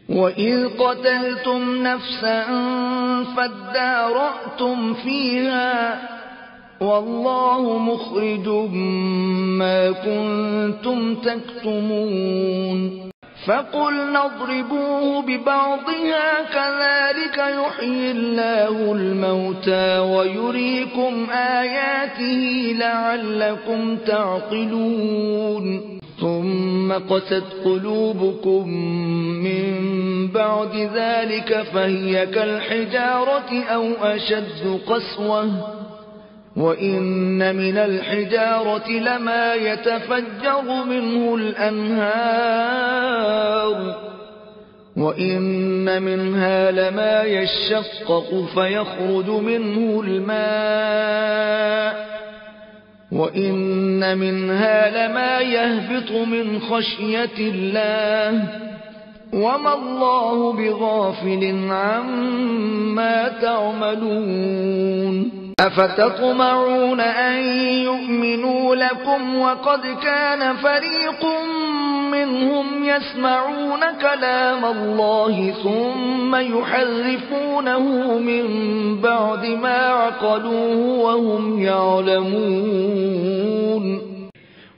وإذ قتلتم نفسا فادارأتم فيها والله مخرج ما كنتم تكتمون فقلنا اضربوه ببعضها كذلك يحيي الله الموتى ويريكم آياته لعلكم تعقلون ثم قست قلوبكم من بعد ذلك فهي كالحجارة أو أشد قسوة وإن من الحجارة لما يتفجر منه الأنهار وإن منها لما يشقق فيخرج منه الماء وإن منها لما يهبط من خشية الله وما الله بغافل عما تعملون أفتطمعون أن يؤمنوا لكم وقد كان فريق منهم يسمعون كلام الله ثم يحرفونه من بعد ما عقلوه وهم يعلمون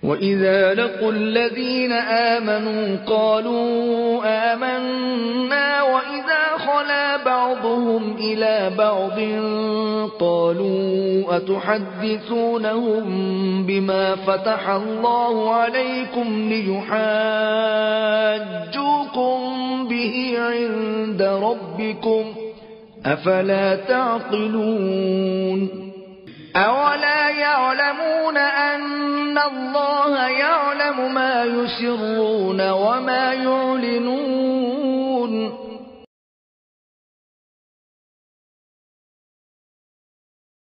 وإذا لقوا الذين آمنوا قالوا آمنا وإذا خلا بعضهم إلى بعض قالوا أتحدثونهم بما فتح الله عليكم ليحاجوكم به عند ربكم أفلا تعقلون أولا يعلمون أن الله يعلم ما يسرون وما يعلنون